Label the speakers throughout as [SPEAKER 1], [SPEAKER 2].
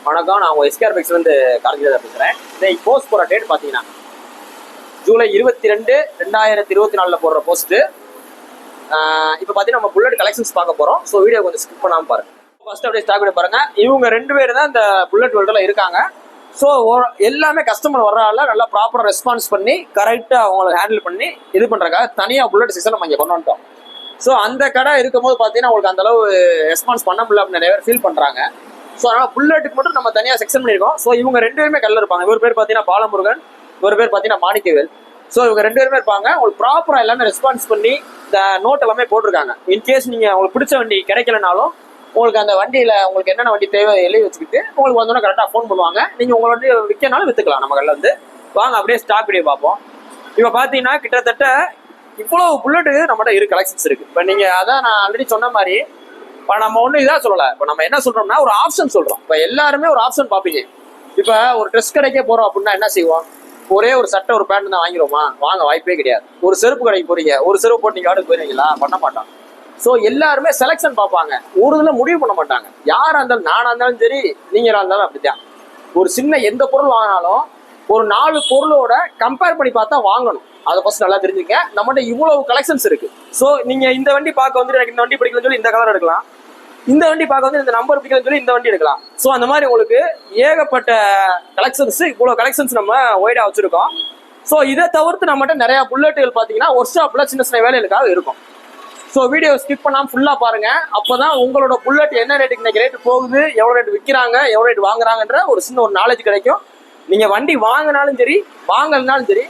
[SPEAKER 1] வணக்கம், நான் உங்கள் எஸ்கேஆர் பைக்ஸ் வந்து காலேஜில் பேசுகிறேன். இன்னைக்கு போஸ்ட் போகிற டேட் பார்த்தீங்கன்னா ஜூலை 22, 2024 போடுற போஸ்ட்டு. இப்போ பார்த்தீங்கன்னா நம்ம புல்லட் கலெக்ஷன்ஸ் பார்க்க போகிறோம். ஸோ வீடியோ கொஞ்சம் ஸ்கிப் பண்ணாமல் பாருங்க. ஃபர்ஸ்ட் அப்படியே ஸ்டாக் பண்ணி பாருங்க. இவங்க 2 பேர் தான் இந்த புல்லட் வேர்ல்டில் இருக்காங்க. ஸோ எல்லாமே கஸ்டமர் வர்றால நல்லா ப்ராப்பராக ரெஸ்பான்ஸ் பண்ணி கரெக்டாக அவங்களை ஹேண்டில் பண்ணி இது பண்ணுறக்காக தனியாக புல்லட் சீசன் நம்ம இங்கே கொண்டு வந்துட்டோம். ஸோ அந்த கடை இருக்கும்போது பார்த்தீங்கன்னா உங்களுக்கு அந்த அளவு ரெஸ்பான்ஸ் பண்ண முடியல அப்படின்னு நிறைய பேர் ஃபீல் பண்ணுறாங்க. ஸோ அதனால் புல்லட்டுக்கு மட்டும் நம்ம தனியாக செக்ஷன் பண்ணியிருக்கோம். ஸோ இவங்க 2 பேருமே கல்ல இருப்பாங்க. இவர் பேர் பார்த்தீங்கன்னா பாலமுருகன், இவர் பேர் பார்த்தீங்கன்னா மாணிக்கவேல். ஸோ இவங்க 2 பேருமே இருப்பாங்க. உங்களுக்கு ப்ராப்பராக எல்லாமே ரெஸ்பான்ஸ் பண்ணி இந்த நோட் எல்லாமே போட்டிருக்காங்க. இன்கேஸ் நீங்கள் உங்களுக்கு பிடிச்ச வண்டி கிடைக்கலனாலும் உங்களுக்கு அந்த வண்டியில் உங்களுக்கு என்னென்ன வண்டி தேவை எழுதி வச்சுக்கிட்டு உங்களுக்கு வந்தோன்னா கரெக்டாக ஃபோன் பண்ணுவாங்க. நீங்கள் உங்களோட வண்டி விற்கனாலும் விற்றுக்கலாம். நம்ம கல்ல வந்து வாங்க அப்படியே ஸ்டாக் வீடியோ பார்ப்போம். இப்போ பார்த்தீங்கன்னா கிட்டத்தட்ட இவ்வளோ புல்லட்டு நம்மகிட்ட கலெக்ஷன்ஸ் இருக்குது. இப்போ நீங்கள் அதான் நான் ஆல்ரெடி சொன்ன மாதிரி இப்போ நம்ம ஒன்றும் இதாக சொல்லலை. இப்போ நம்ம என்ன சொல்கிறோம்னா ஒரு ஆப்ஷன் சொல்கிறோம். இப்போ எல்லாருமே ஒரு ஆப்ஷன் பார்ப்பீங்க. இப்போ ஒரு ட்ரெஸ் கடைக்கே போகிறோம் அப்படின்னா என்ன செய்வோம்? ஒரே ஒரு சட்டை ஒரு பேண்ட் தான் வாங்கிடுவோமா? வாங்க வாய்ப்பே கிடையாது. ஒரு செருப்பு கடைக்கு போறீங்க, ஒரு செருப்பு போட்டு நீங்கள் ஆர்டர் போயிருவீங்களா? பண்ண மாட்டோம். ஸோ எல்லாருமே செலெக்ஷன் பார்ப்பாங்க. ஒரு இதில் முடிவு பண்ண மாட்டாங்க. யாராக இருந்தாலும், நானாக இருந்தாலும் சரி, நீங்களாக இருந்தாலும் அப்படித்தான். ஒரு சின்ன எந்த பொருள் வாங்கினாலும் ஒரு 4 பொருளோட கம்பேர் பண்ணி பார்த்தா வாங்கணும். அதை ஃபர்ஸ்ட் நல்லா தெரிஞ்சுக்க. நம்மகிட்ட இவ்வளவு கலெக்ஷன்ஸ் இருக்கு. ஸோ நீங்க இந்த வண்டி பார்க்க வந்து எனக்கு இந்த வண்டி பிடிக்கலன்னு சொல்லி இந்த கலர் எடுக்கலாம், இந்த வண்டி பார்க்க வந்து இந்த நம்பர் பிடிக்கலன்னு சொல்லி இந்த வண்டி எடுக்கலாம். ஸோ அந்த மாதிரி உங்களுக்கு ஏகப்பட்ட கலெக்ஷன்ஸ், இவ்வளவு கலெக்ஷன்ஸ் நம்ம ஒய்டா வச்சிருக்கோம். ஸோ இதை தவிர்த்து நம்மகிட்ட நிறைய புல்லட்டுகள் பார்த்தீங்கன்னா ஒர்க் ஷாப்ல சின்ன சின்ன வேலைகளுக்காக இருக்கும். ஸோ வீடியோ ஸ்கிப் பண்ணாமல் ஃபுல்லாக பாருங்க. அப்போதான் உங்களோட புல்லட் என்ன ரேட்டுக்கு இன்னைக்கு ரேட்டு போகுது, எவ்வளோ ரேட் விற்கிறாங்க, எவ்வளோ ரேட் வாங்குறாங்கன்ற ஒரு சின்ன ஒரு நாலேஜ் கிடைக்கும். நீங்க வண்டி வாங்கினாலும் சரி வாங்கலனாலும் சரி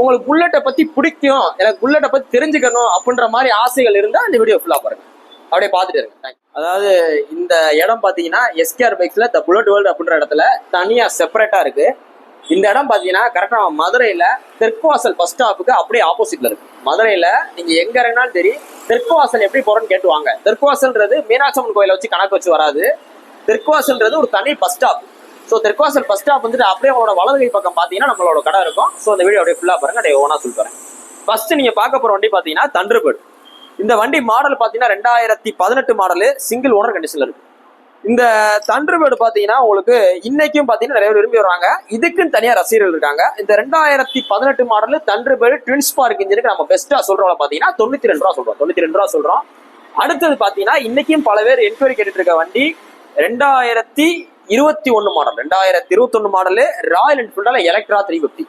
[SPEAKER 1] உங்களுக்கு புல்லட்டை பத்தி பிடிக்கும், எனக்கு புல்லட்டை பத்தி தெரிஞ்சுக்கணும் அப்படின்ற மாதிரி ஆசைகள் இருந்தா இந்த வீடியோ ஃபுல்லா பாருங்க. அப்படியே பார்த்துட்டு இருங்க. அதாவது இந்த இடம் பாத்தீங்கன்னா எஸ்கேஆர் பைக்ஸ்ல த புல்லட் வேர்ல்டு அப்படின்ற இடத்துல தனியா செப்பரேட்டா இருக்கு. இந்த இடம் பாத்தீங்கன்னா கரெக்டா மதுரையில தெற்கு வாசல் பஸ் ஸ்டாப்புக்கு அப்படியே ஆப்போசிட்ல இருக்கு. மதுரையில நீங்க எங்க இறங்கினாலும் சரி தெற்கு வாசல் எப்படி போறோம்னு கேட்டுவாங்க. தெற்கு வாசல்ன்றது மீனாட்சி அம்மன் கோயிலை வச்சு கணக்கு வச்சு வராது. தெற்கு வாசல்ன்றது ஒரு தனி bus stop. So தெற்குவாசல் bus stop வந்துட்டு அப்படியே உங்களோட வலது கை பக்கம் பார்த்தீங்கன்னா நம்மளோட கடை இருக்கும். ஸோ இந்த வீடியோ அப்படியே ஃபுல்லாக பாருங்க. அப்படியே ஓனா சொல்லித்தரேன். ஃபர்ஸ்ட் நீங்கள் பார்க்க போகிற வண்டி பார்த்தீங்கன்னா தண்டர்பர்ட். இந்த வண்டி மாடல் பார்த்தீங்கன்னா 2018 மாடலு, சிங்கிள் ஓனர் கண்டிஷனில் இருக்கு. இந்த தண்டர்பர்ட் பார்த்தீங்கன்னா உங்களுக்கு இன்னைக்கும் பார்த்தீங்கன்னா நிறைய பேர் விரும்பி வர்றாங்க. இதுக்குன்னு தனியாக ரசிகர்கள் இருக்காங்க. இந்த 2018 மாடலு தண்டர்பர்ட் ட்வின் ஸ்பார்க் இன்ஜினுக்கு நம்ம பெஸ்ட்டாக சொல்கிறோம் பார்த்தீங்கன்னா 92 ரூபா சொல்கிறோம். 92 ரூபா சொல்கிறோம். அடுத்தது பார்த்தீங்கன்னா இன்னைக்கும் பல பேர் என்கொயரி கேட்டுட்டு இருக்க வண்டி 2021 மாடல். 2021 மாடலு ராயல் என்ஃபீல்டால எலக்ட்ரா 350.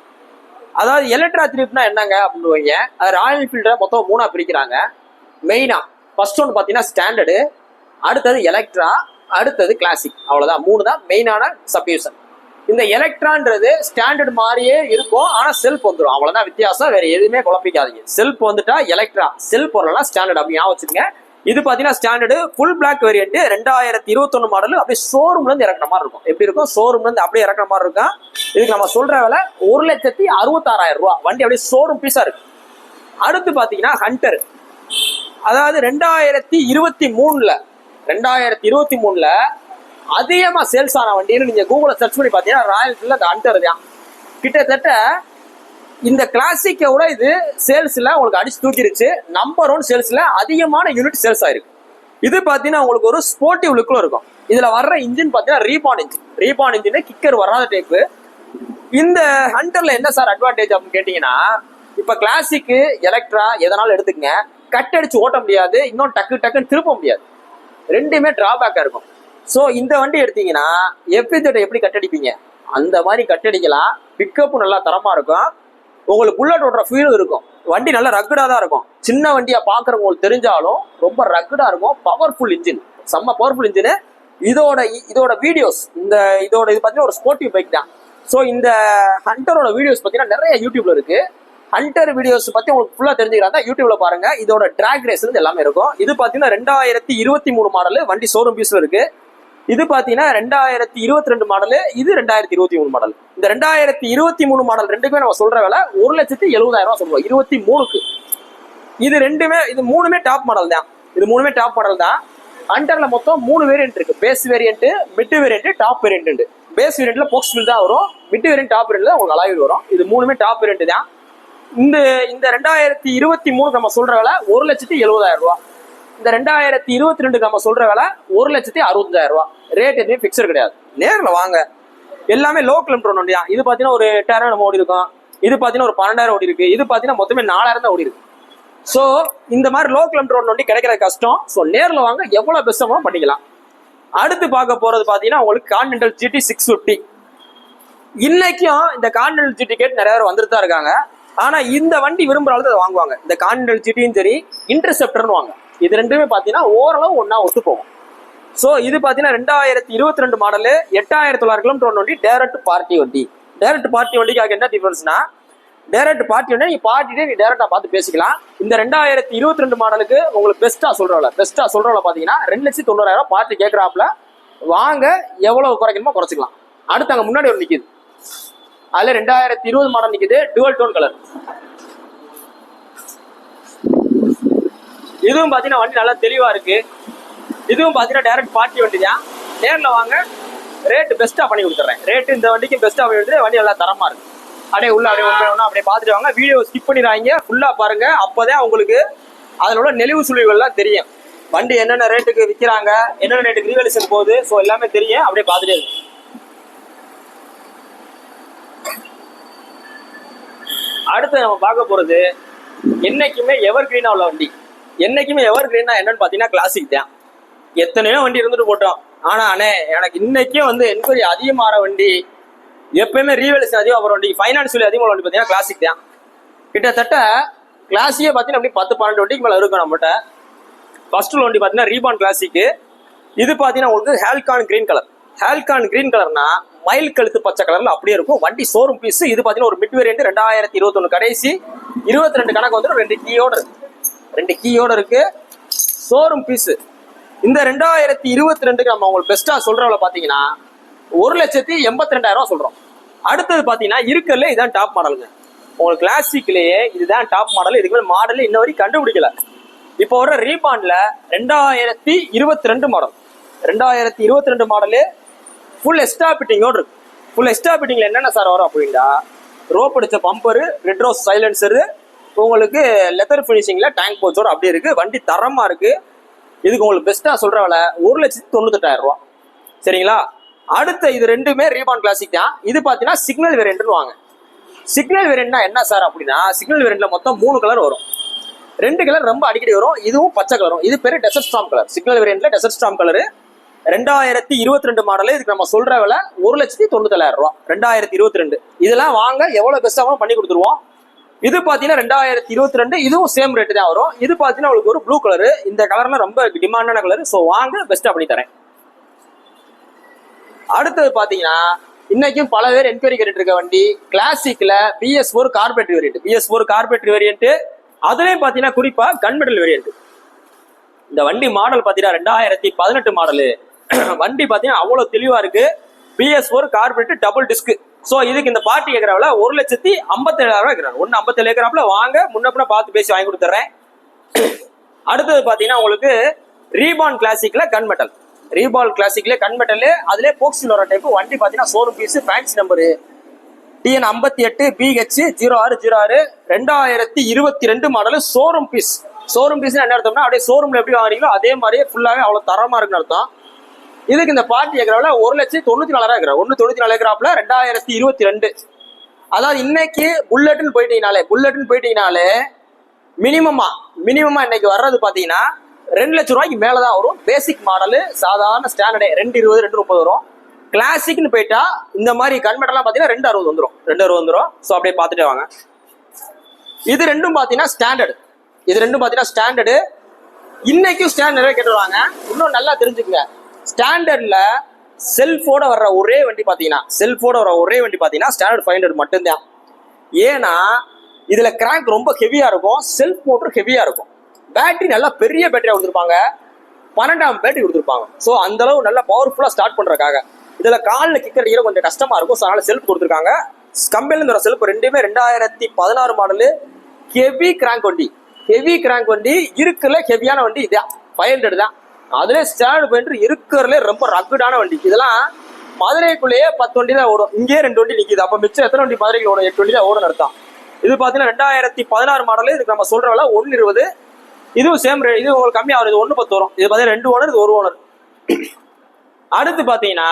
[SPEAKER 1] அதாவது எலக்ட்ரா 350 என்னங்க அப்படின்னு அது ராயல் என்ஃபீல்ட மொத்தம் 3ஆ பிரிக்கிறாங்க. மெயினா ஃபர்ஸ்ட் ஒன்று பார்த்தீங்கன்னா ஸ்டாண்டர்டு, அடுத்தது எலக்ட்ரா, அடுத்தது கிளாசிக். அவ்வளோதான், 3 தான் மெயினான சப்டிவிஷன். இந்த எலக்ட்ரான்றது ஸ்டாண்டர்ட் மாதிரியே இருக்கும், ஆனால் செல்ஃப் வந்துடும். அவ்வளோதான் வித்தியாசம், வேற எதுவுமே குழப்பிக்காதீங்க. செல்ஃப் வந்துட்டா எலக்ட்ரா, செல்ஃப் வரலாம் ஸ்டாண்டர்ட் அப்படி ஞாபகம் வச்சுக்கோங்க. இது பாத்தீங்கன்னா standard full black variant 2021 model. அப்படியே ஷோரூம்ல இருந்து இறக்குற மாதிரி இருக்கும். எப்படி இருக்கும்? ஷோரூம்ல இருந்து அப்படியே இறக்குற மாதிரி இருக்கும். இதுக்கு நம்ம சொல்ற விலை 1,66,000 ரூபா. வண்டி அப்படியே ஷோரூம் பீஸா இருக்கு. அடுத்து பாத்தீங்கன்னா ஹண்டர். அதாவது 2023ல அதிகமா சேல்ஸ் ஆன வண்டின்னு நீங்க கூகுள்ல சர்ச் பண்ணி பாத்தீங்கன்னா ராயல் என்ஃபீல்ட்ல அந்த ஹண்டர் தான். கிட்டத்தட்ட இந்த கிளாசிக்கோட இது சேல்ஸ்ல உங்களுக்கு அடிச்சு தூக்கிருச்சு. நம்பர் 1 சேல்ஸ்ல அதிகமான யூனிட் சேல்ஸ் ஆயிருக்கு. இது பாத்தீங்கன்னா உங்களுக்கு ஒரு ஸ்போர்ட்டிவ் லுக்ல இருக்கும். இதுல வர்ற இன்ஜின் பாத்தீங்கன்னா ரீபான் இன்ஜின் கிக்கர் வராத டைப்பு. இந்த ஹண்டர்ல என்ன சார் அட்வான்டேஜ் அப்படின்னு கேட்டீங்கன்னா, இப்ப கிளாசிக் எலக்ட்ரா எதனாலும் எடுத்துக்கங்க, கட் அடிச்சு ஓட்ட முடியாது, இன்னும் டக்குன்னு திருப்ப முடியாது. ரெண்டுமே டிராபேக்கா இருக்கும். ஸோ இந்த வண்டி எடுத்தீங்கன்னா எப்படி கட்டடிப்பீங்க அந்த மாதிரி கட்டடிக்கலாம். பிக்கப்பும் நல்லா தரமா இருக்கும். உங்களுக்கு புல்லட் ஓட்டுற ஃபீலும் இருக்கும். வண்டி நல்லா ரக்குடா தான் இருக்கும். சின்ன வண்டியா பாக்குறவங்களுக்கு தெரிஞ்சாலும் ரொம்ப ரக்குடா இருக்கும். பவர்ஃபுல் இன்ஜின், செம்ம பவர்ஃபுல் இன்ஜின். இதோட வீடியோஸ் இது பார்த்தீங்கன்னா ஒரு ஸ்போர்ட்டிவ் பைக் தான். ஸோ இந்த ஹண்டரோட வீடியோஸ் பார்த்தீங்கன்னா நிறைய யூடியூப்ல இருக்கு. ஹண்டர் வீடியோஸ் பத்தி உங்களுக்கு ஃபுல்லா தெரிஞ்சுக்கிறாங்க யூடியூப்ல பாருங்க. இதோட டிராக் ரேஸ் எல்லாமே இருக்கும். இது பார்த்தீங்கன்னா 2023 மாடல், வண்டி ஷோரூம் பீஸ்ல இருக்கு. இது பாத்தீங்கன்னா 2022 மாடலு, இது 2023 மாடல். இந்த 2023 மாடல் ரெண்டுக்குமே நம்ம சொல்ற விலை 1,70,000 ரூபா சொல்லுவோம் 23க்கு. இது மூணுமே டாப் மாடல் தான். ஹண்டர்ல மொத்தம் 3 வேரியன்ட் இருக்கு. Base variant, mid variant, top variant. Base வேரியன்ட்ல போக்ஸ் வீல் தான் வரும். மிட் வேரியன்ட், டாப் வேரியன்ட்ல உங்களுக்கு அலாய் வீல் வரும். இது மூணுமே டாப் வேரியன்ட் தான். இந்த 2023 நம்ம சொல்ற விலை 1,70,000 ரூபா. இந்த 2022 நம்ம சொல்ற விலை 1,65,000 ரூபா. ரேட் எதுவுமே பிக்சர் கிடையாது. நேர்ல வாங்க. எல்லாமே லோ கிலோமீட்டர் வண்டியா. இது பாத்தீங்கன்னா ஒரு 8,000 நம்ம ஓடி இருக்கும். இது பாத்தீங்கன்னா ஒரு 12,000 ஓடி இருக்கு. இது பாத்தீங்கன்னா மொத்தமே 4,000 தான் ஓடி இருக்கு. ஸோ இந்த மாதிரி லோ கிலோமீட்டர் வண்டி கிடைக்கிறது கஷ்டம். ஸோ நேர்ல வாங்க, எவ்வளவு பெஸ்டமோ பண்ணிக்கலாம். அடுத்து பார்க்க போறது பாத்தீங்கன்னா உங்களுக்கு கான்டினென்டல் GT 650. இன்னைக்கும் இந்த கான்டினென்டல் GT கேட் நிறைய பேர் வந்துட்டு தான் இருக்காங்க. ஆனா இந்த வண்டி விரும்புறாலும் அதை வாங்குவாங்க. இந்த கான்டினென்டல் GTயும் சரி, இன்டர்செப்டர்னு வாங்க. இது ரெண்டுமே பாத்தீங்கன்னா ஓரளவு ஒன்னா ஒத்து போகும். ஸோ இது பாத்தீங்கன்னா 2022 மாடலு, 8,900 கிலோமீட்டர் வண்டி, டைரக்ட் பார்ட்டி வண்டி. டைரக்ட் பார்ட்டி வண்டிக்காக என்ன டிஃபரன்ஸ்னா, டைரக்ட் பார்ட்டி வண்டி நீ பார்ட்டிட்டே நீ டைரக்டா பார்த்து பேசிக்கலாம். இந்த 2022 மாடலுக்கு உங்களுக்கு பெஸ்டா சொல்றவள பாத்தீங்கன்னா 2,90,000 பார்ட்டி கேட்கறாப்ல. வாங்க, எவ்வளவு குறைக்கணுமோ குறைச்சிக்கலாம். அடுத்து அங்க முன்னாடி ஒரு நிக்குது, அதுல 2020 மாடல் நிக்குது, டுவல் டோன் கலர். இதுவும் பாத்தீங்கன்னா வண்டி நல்லா தெளிவா இருக்கு. இதுவும் பாத்தீங்கன்னா டைரக்ட் பார்ட்டி வண்டி தான். நேர்ல வாங்க, ரேட் பெஸ்டா பண்ணி கொடுத்துறேன். ரேட் இந்த வண்டிக்கு பெஸ்டா பண்ணி கொடுத்துட்டு வண்டி நல்லா தரமா இருக்கு. அப்படியே உள்ள அப்படியே ஒன்று அப்படியே பார்த்துட்டு வாங்க. வீடியோ ஸ்கிப் பண்ணிடுறாங்க, ஃபுல்லா பாருங்க. அப்பதான் உங்களுக்கு அதில் உள்ள நெளிவு சுழிவுகள்லாம் தெரியும். வண்டி என்னென்ன ரேட்டுக்கு விற்கிறாங்க, என்னென்ன ரேட்டுக்கு ரீவல்யூஷன் போகுது, ஸோ எல்லாமே தெரியும். அப்படியே பார்த்துட்டே இருக்கு. அடுத்து நம்ம பார்க்க போறது என்னைக்குமே எவர் கிரீனா உள்ள வண்டி. என்னைக்குமே எவர் கிரீனா என்னன்னு பாத்தீங்கன்னா கிளாசிக் தான். எத்தனையோ வண்டி இருந்துட்டு போட்டோம். ஆனா அண்ணே எனக்கு இன்னைக்கும் வந்து என்கொயரி அதிகமான வண்டி, எப்பயுமே ரீவல்யூஷன் அதிகம் வர வண்டி, ஃபைனான்சியல் அதிகமாக வண்டி பாத்தீங்கன்னா கிளாசிக் தான். கிட்டத்தட்ட கிளாஸியே பாத்தீங்கன்னா அப்படி 10-12 வண்டிக்கு மேல இருக்கும் நம்மகிட்ட. ஃபர்ஸ்ட் வண்டி பாத்தீங்கன்னா ரீபான் கிளாசிக். இது பாத்தீங்கன்னா உங்களுக்கு ஹால்கான் கிரீன் கலர். ஹால்கான் கிரீன் கலர்னா மயில் கழுத்து பச்சை கலர்ல அப்படியே இருக்கும். வண்டி ஷோரூம் பீஸ். இது பாத்தீங்கன்னா ஒரு மிட் வேரியன்ட், 2021 கடைசி, 22 கணக்கு வந்துடும். 2 கீயோட இருக்கு, ஷோரூம் பீஸ். இந்த 2022 நம்ம உங்களுக்கு பெஸ்டா சொல்றவள பாத்தீங்கன்னா 1,82,000 ரூபா சொல்றோம். அடுத்தது பாத்தீங்கன்னா இருக்கல இதான் டாப் மாடலுங்க. உங்களுக்கு கிளாசிக்லயே இதுதான் டாப் மாடல். இதுக்கு மேல மாடல் இன்ன வரைக்கும் கண்டுபிடிக்கல. இப்போ வர ரீபான்ல 2022 மாடல், 2022 மாடலு ஃபுல் எக்ஸ்ட்ரா பிட்டிங்கோடு இருக்கு. ஃபுல் எக்ஸ்ட்ரா பிட்டிங்ல என்னென்ன சார் வரும் அப்படின்னா, ரோப் அடிச்ச பம்பரு, ரெட் ரோஸ் சைலன்சரு, உங்களுக்கு லெதர் பினிஷிங்ல டேங்க் போச்சோட அப்படி இருக்கு. வண்டி தரமா இருக்கு. இதுக்கு உங்களுக்கு பெஸ்டா சொல்றவள 1,98,000 ரூபா. சரிங்களா? அடுத்த இது ரெண்டுமே ரீபான் கிளாசிக் தான். இது பாத்தீங்கன்னா சிக்னல் வேரியன்ட்னு வாங்க. சிக்னல் வேரியன்ட்னா என்ன சார் அப்படின்னா, சிக்னல் வேரியன்ட்ல மொத்தம் 3 கலர் வரும். 2 கலர் ரொம்ப அடிக்கடி வரும். இதுவும் பச்சை கலரும். இது பேரு டெசர்ட் ஸ்டாம் கலர். சிக்னல் வேரியன்ட்ல டெசர்ட் ஸ்டாம் கலரு. 2022 மாடலு. இதுக்கு நம்ம சொல்ற விலை 1,97,000 ரூபா. 2022 இதெல்லாம் வாங்க, எவ்வளவு பெஸ்டாகவும் பண்ணி கொடுத்துருவோம். இது பாத்தீங்கன்னா 2022, இதுவும் சேம் ரேட்டு தான் வரும். இது பாத்தீங்கன்னா உங்களுக்கு ஒரு ப்ளூ கலரு. இந்த கலர்ல ரொம்ப டிமாண்டான கலர். ஸோ வாங்க, பெஸ்டா பண்ணி தரேன். அடுத்தது பாத்தீங்கன்னா இன்னைக்கும் பல பேர் என்கொயரி கேட்டு இருக்க வண்டி கிளாசிக்ல BS4 carburettor variant. BS4 carburettor variant. அதுலயும் பாத்தீங்கன்னா குறிப்பா கன்மெடல் வேரியன்ட். இந்த வண்டி மாடல் பாத்தீங்கன்னா 2018 மாடலு. வண்டி பாத்தீங்கன்னா அவ்வளவு தெளிவா இருக்கு. BS4 carburettor double disk. So இதுக்கு இந்த பார்ட்டி கேட்கறவள 1,57,000 ரூபாய் இருக்கிறாங்க. 1,57,000 ஏக்கராப்புல வாங்க, முன்னப்பின பார்த்து பேசி வாங்கி கொடுத்துறேன். அடுத்தது பாத்தீங்கன்னா உங்களுக்கு ரீபான் கிளாசிக்ல கன்மெட்டல். ரீபால் கிளாசிக்ல கன்மெட்டல். அதுல போக்ஸில் வர டைப் வண்டி பாத்தீங்கன்னா showroom piece, fancy number TN 58 BH 0606 2022 model showroom piece. Showroom piece என்ன அர்த்தம்னா, அப்படியே ஷோரூம்ல எப்படி வாங்குறீங்களோ அதே மாதிரியே ஃபுல்லாவே அவ்வளவு தரமா இருக்குன்னு அர்த்தம். இதுக்கு இந்த பார்ட்டி ஏக்கராவில் 1,94,000 ஏக்கரா. 1,94,000 ஏக்கராப்புல 2022. அதாவது இன்னைக்கு புல்லட்னு போயிட்டீங்கனாலே மினிமமா இன்னைக்கு வர்றது பாத்தீங்கன்னா 2 லட்சம் ரூபாய்க்கு மேலதான் வரும். பேசிக் மாடலு, சாதாரண ஸ்டாண்டர்டே 2,20, 2,30 வரும். கிளாசிக்னு போயிட்டா இந்த மாதிரி கன்வெர்ட்டர்லாம் பாத்தீங்கன்னா 2,60 வந்துடும். ஸோ அப்படியே பார்த்துட்டே வாங்க. இது ரெண்டும் பாத்தீங்கன்னா ஸ்டாண்டர்டு. இன்னைக்கும் ஸ்டாண்டர்டே கேட்டுருவாங்க. இன்னும் நல்லா தெரிஞ்சுக்குங்க. ஸ்டாண்டர்ட்ல செல்ஃபோட வர்ற ஒரே வண்டி பாத்தீங்கன்னா ஸ்டாண்டர்ட் 500 மட்டும்தான். ஏன்னா இதுல கிராங்க் ரொம்ப ஹெவியா இருக்கும், செல்ஃப் மோட்டர் ஹெவியா இருக்கும். பேட்டரி நல்லா பெரிய பேட்டரியா கொடுத்துருப்பாங்க, 12 பேட்டரி கொடுத்துருப்பாங்க. ஸோ அந்த அளவு நல்லா பவர்ஃபுல்லா ஸ்டார்ட் பண்றதுக்காக இதுல காலில் கிக் அடிக்கிற கொஞ்சம் கஷ்டமா இருக்கும். ஸோ அதனால செல்ஃப் கொடுத்துருக்காங்க. கம்பெனில வர செல்ஃப் ரெண்டுமே 2016 மாடலு. ஹெவி கிராங்க் வண்டி இருக்குல்ல, ஹெவியான வண்டி இதான் 500 தான். அதுல ஸ்டாண்டர்ட் பாயிண்ட் இருக்கிறதுல ரொம்ப ரக்குடான வண்டி. இதெல்லாம் மதுரைக்குள்ளேயே 10 வண்டி தான் ஓடும். இங்கே 2 வண்டி நிக்குது. அப்ப மிச்சம் எத்தனை வண்டி மதுரைக்கு ஓடும்? 8 வண்டி தான் ஓடும் அர்த்தம். இது பாத்தீங்கன்னா 2016 மாடலு. இதுக்கு நம்ம சொல்ற விலை 1,20. இதுவும் சேம் ரேட். இது உங்களுக்கு கம்மியாக வரும். இது 1.10 வரும். இது பார்த்தீங்கன்னா 2 ஓனர், இது 1 ஓனர். அடுத்து பார்த்தீங்கன்னா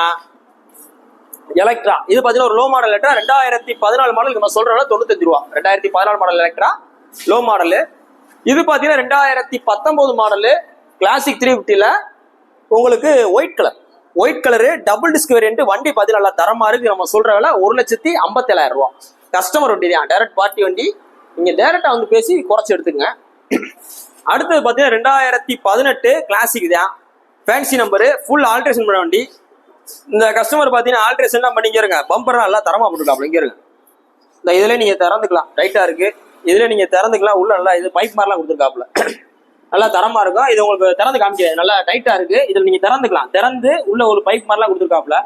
[SPEAKER 1] எலக்ட்ரா. இது பார்த்தீங்கன்னா ஒரு லோ மாடல் எலக்ட்ரா, 2014 மாடல். நம்ம சொல்ற விலை 95 ரூபா. 2014 மாடல் எலக்ட்ரா லோ மாடலு. இது பார்த்தீங்கன்னா 2019 மாடலு கிளாசிக் 350ல உங்களுக்கு white colour double disk variant. வண்டி பார்த்தீங்கன்னா நல்லா தரமா இருக்கு. நம்ம சொல்ற விலை 1,57,000 ரூபா. கஸ்டமர் வண்டி தான், டைரக்ட் பார்ட்டி வண்டி. நீங்க டைரக்டா வந்து பேசி குறைச்சி எடுத்துங்க. அடுத்தது பார்த்தீங்கன்னா 2018 கிளாசிக் தான், ஃபேன்சி நம்பரு, ஃபுல் ஆல்ட்ரேஷன் பண்ண வண்டி. இந்த கஸ்டமர் பார்த்தீங்கன்னா ஆல்ட்ரேஷன்லாம் பண்ணிக்கிறங்க. பம்பர்லாம் நல்லா தரமா போட்டுருக்காப்ல. இங்கே இருங்க, இந்த இதுல நீங்க திறந்துக்கலாம். டைட்டா இருக்கு, இதுல நீங்க திறந்துக்கலாம். உள்ள நல்லா இது பைப் மாதிரிலாம் கொடுத்துருக்காப்ல, நல்லா தரமா இருக்கும். இது உங்களுக்கு திறந்து காமிக்க நல்லா டைட்டா இருக்கு. இதுல நீங்க திறந்துக்கலாம். திறந்து உள்ள ஒரு பைப் மாதிரிலாம் கொடுத்துருக்காப்ல.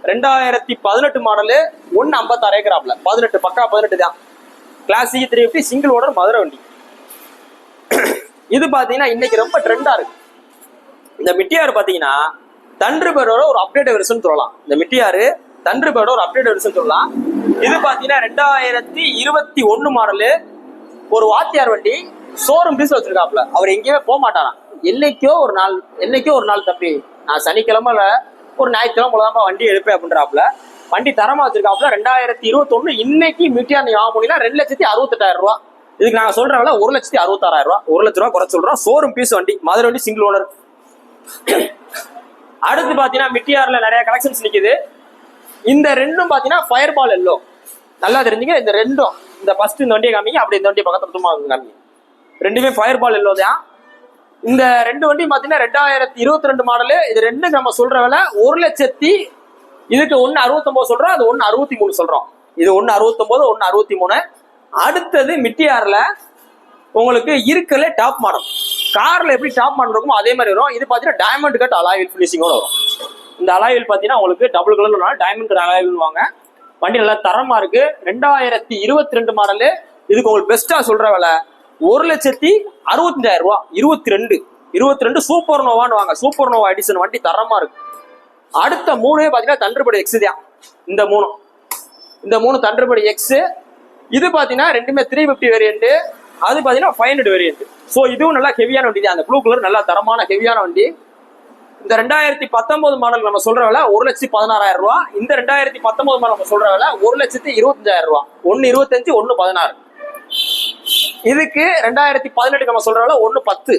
[SPEAKER 1] 2018 மாடலு 1.56 ஏக்கராப்ல. 18 பக்கா 18 தான். கிளாசிக் 350 சிங்கிள் ஓனர் மதுரை வண்டி. இது பாத்தீங்கன்னா இன்னைக்கு ரொம்ப ட்ரெண்டா இருக்கு. இந்த மிட்டியார் பாத்தீங்கன்னா தண்டர்பேர்டோட ஒரு அப்டேட் வெர்ஷன் சொல்லலாம். இந்த மிட்டியார் தண்டர்பேர்டோட ஒரு அப்டேட் வெர்ஷன் சொல்லலாம். இது பாத்தீங்கன்னா 2021 மாடலு ஒரு வாத்தியார் வண்டி. ஷோரூம் பீஸ்ல வச்சிருக்காப்ல. அவர் எங்கேயுமே போக மாட்டாராம். என்னைக்கோ ஒரு நாள் தம்பி, நான் சனிக்கிழமை ஒரு ஞாயிற்றுக்கிழமை போலதான்ப்பா வண்டி எடுப்பேன் அப்படின்றாப்ல. வண்டி தரமா வச்சிருக்காப்ல. 2021 இன்னைக்கு மிட்டியார் நீங்க வாங்க போனீங்கன்னா 2,68,000 ரூபா. இதுக்கு நாங்க சொல்ற விலை 1,66,000 ரூபா. 1 லட்ச ரூபா குறைச்சு சொல்றோம். ஷோரூம் பீஸ் வண்டி, மதுரை வண்டி, சிங்கிள் ஓனர். அடுத்து பாத்தீங்கன்னா மிட்டியார்ல நிறைய கலெக்ஷன்ஸ் நிக்குது. இந்த ரெண்டும் பாத்தீங்கன்னா ஃபயர் பால் எல்லோ. நல்லா தெரிஞ்சுங்க. இந்த ரெண்டும், இந்த ஃபர்ஸ்ட் இந்த வண்டியை காமிங்க, அப்படி இந்த வண்டியை பக்கத்துல காமிங்க. ரெண்டுமே ஃபயர் பால் எல்லோ தான். இந்த ரெண்டு வண்டியும் பாத்தீங்கன்னா 2022 மாடலு. இது ரெண்டு நம்ம சொல்ற விலை 1 லட்சத்தி, இதுக்கு 1,69 சொல்றோம், அது 1,63 சொல்றோம். இது 1,69, 1,63. அடுத்தது மிட்டியார்ல உங்களுக்கு இருக்கல டாப் மாடல். கார்ல எப்படி டாப் மாடல் இருக்குமோ அதே மாதிரி வரும். இது பாத்தீங்கன்னா டைமண்ட் கட் அலாயில் பினிஷிங்கோட வரும். இந்த அலாயில் பாத்தீங்கன்னா உங்களுக்கு டபுள் கலர்ல டைமண்ட் கட் அலாயில் வாங்க. வண்டி நல்லா தரமா இருக்கு. 2022 மாடலு. இதுக்கு உங்களுக்கு பெஸ்டா சொல்ற விலை 1,65,000 ரூபா. 22 சூப்பர் நோவான்னு வாங்க. சூப்பர் நோவா எடிஷன் வண்டி தரமா இருக்கு. அடுத்த மூணே பாத்தீங்கன்னா தண்டர்பேர்ட் எக்ஸ் தான். இந்த மூணு தண்டர்பேர்ட் எக்ஸ். இது பாத்தீங்கன்னா ரெண்டுமே 350 வேரியன்ட், அது பாத்தீங்கன்னா 500 வேரியன்ட். ஸோ இதுவும் நல்லா ஹெவியான வண்டி தான். அந்த ப்ளூ கலர் நல்லா தரமான ஹெவியான வண்டி. இந்த 2019 மாடல் நம்ம சொல்ற விலை 1,16,000 ரூபா. இந்த 2019 மாடல் நம்ம சொல்ற விலை 1,25,000 ரூபா. 1,25, 1,16. இதுக்கு 2018 நம்ம சொல்ற விலை 1,10,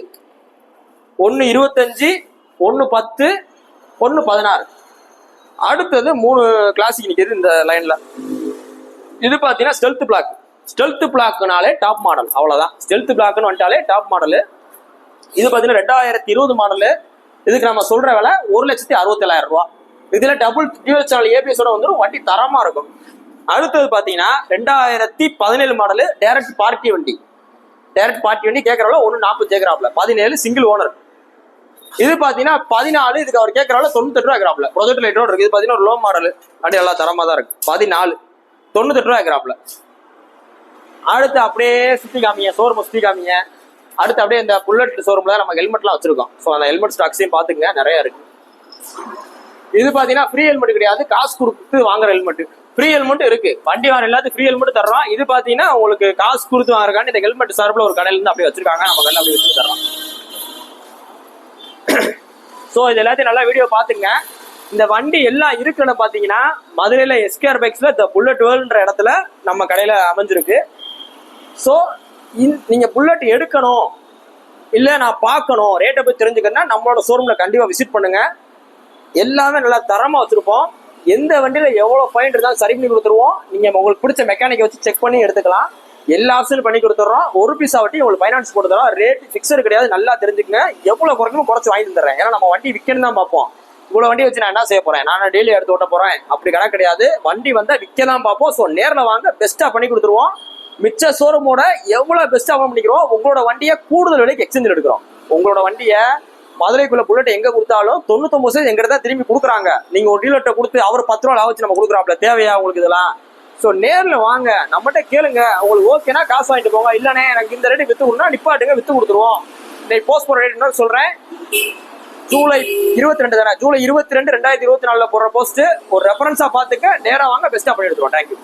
[SPEAKER 1] 1,25, 1,10, 1,16. அடுத்தது 3 கிளாசிக் நிற்கிது இந்த லைன்ல. இது பாத்தீங்கன்னா ஸ்டெல்த் பிளாக்னாலே டாப் மாடல், அவ்வளவுதான். ஸ்டெல்த் பிளாக்னு வந்துட்டாலே டாப் மாடலு. இது பாத்தீங்கன்னா 2020 மாடலு. இதுக்கு நம்ம சொல்ற விலை 1,67,000 ரூபா. இதுல டபுள் டியூவல் சேனல் ஏபிஎஸோட வந்துடும். வண்டி தரமா இருக்கும். அடுத்தது பாத்தீங்கன்னா 2017 மாடலு டைரக்ட் பார்ட்டி வண்டி. கேட்கறவள 1,40 கேட்கறாப்ல. 17 சிங்கிள் ஓனர். இது பாத்தீங்கன்னா 14. இதுக்கு அவர் கேட்கறவள 98 ரூபா கேட்கறாப்ல. ப்ரொஜெக்ட் லைட்டோட இருக்கு. இது பாத்தீங்கன்னா ஒரு லோ மாடல். வண்டி நல்லா தரமா தான் இருக்கு. 14, 98 ரூபா கேட்கறாப்ல. அடுத்து அப்படியே சுத்தி காமிங்க, ஷோரூம் சுத்தி காமிங்க. அடுத்து அப்படியே இந்த புல்லட் ஷோரூம்ல நம்ம ஹெல்மெட்லாம் வச்சிருக்கோம். ஸோ அந்த ஹெல்மெட் ஸ்டாக்ஸையும் பாத்துங்க, நிறைய இருக்கு. இது பாத்தீங்கன்னா ஃப்ரீ ஹெல்மெட் கிடையாது, காசு கொடுத்து வாங்குற ஹெல்மெட். ஃப்ரீ ஹெல்மெட் இருக்கு, வண்டி வாங்க எல்லாத்துக்கும் ஃப்ரீ ஹெல்மெட் தர்றோம். இது பாத்தீங்கன்னா உங்களுக்கு காசு கொடுத்து வாங்குறக்காண்டி இந்த ஹெல்மெட் சார்பில் ஒரு கடையில இருந்து அப்படியே வச்சிருக்காங்க. நம்ம கடையில் அப்படியே வச்சு தர்றோம். ஸோ இது எல்லாத்தையும் நல்லா வீடியோ பாத்துங்க. இந்த வண்டி எல்லாம் இருக்குன்னு பாத்தீங்கன்னா மதுரையில எஸ்கேஆர் பைக்ஸ்ல இந்த புல்லட் வேர்ல்ட்ன்ற இடத்துல நம்ம கடையில அமைஞ்சிருக்கு. ஸோ நீங்க புல்லட் எடுக்கணும், இல்ல நான் பார்க்கணும், ரேட்டை போய் தெரிஞ்சுக்கணும்னா நம்மளோட ஷோரூம்ல கண்டிப்பா விசிட் பண்ணுங்க. எல்லாமே நல்லா தரமா வச்சிருப்போம். எந்த வண்டியில எவ்வளவு பாயிண்ட் இருந்தாலும் சரி பண்ணி கொடுத்துருவோம். நீங்க உங்களுக்கு பிடிச்ச மெக்கானிக்கை வச்சு செக் பண்ணி எடுத்துக்கலாம். எல்லா ஆப்ஷனும் பண்ணி கொடுத்துறோம். ஒரு பீஸா வட்டி உங்களுக்கு ஃபைனான்ஸ் போட்டு தரோம். ரேட் ஃபிக்ஸட் கிடையாது, நல்லா தெரிஞ்சுக்கங்க. எவ்வளவு குறைக்கணும் குறைச்சு வாங்கி தந்துடுறேன். ஏன்னா நம்ம வண்டி விற்கணும் தான் பார்ப்போம். இவ்வளவு வண்டி வச்சு நான் என்ன செய்ய போறேன், நான் டெய்லி எடுத்து ஓட்ட போறேன் அப்படி கணக்கு கிடையாது. வண்டி வந்தா விற்க தான் பார்ப்போம். ஸோ நேரில் வாங்க, பெஸ்ட்டா பண்ணி கொடுத்துருவோம். மிச்ச ஷோரூமோட எவ்வளவு பெஸ்ட்டா பண்ணிக்கிறோம். உங்களோட வண்டியை கூடுதல் விலைக்கு எக்ஸ்சேஞ்ச் எடுக்கிறோம். உங்களோட வண்டியை மதுரைக்குள்ள புல்லட் எங்க கொடுத்தாலும் 99% எங்கிட்ட தான் திரும்பி கொடுக்குறாங்க. நீங்க ஒரு டீலர்ட்ட கொடுத்து அவர் 10 ரூபா லாபம் வச்சு நம்ம கொடுக்குறாப்ல, தேவையா உங்களுக்கு இதெல்லாம்? ஸோ நேரில் வாங்க, நம்மகிட்ட கேளுங்க. உங்களுக்கு ஓகேனா காசு வாங்கிட்டு போங்க. இல்லைண்ணே எனக்கு இந்த ரேட்டு வித்து கொடுனா நிப்பாட்டுங்க, வித்து கொடுத்துருவோம். இன்னைக்கு போஸ்ட் போற ரேட் என்ன சொல்றேன், ஜூலை 22 தானே, ஜூலை 22, 2024 போடுற போஸ்ட் ஒரு ரெஃபரன்ஸா பாத்துக்க. நேரா வாங்க, பெஸ்டா பண்ணி எடுத்துருவோம். தேங்க்யூ.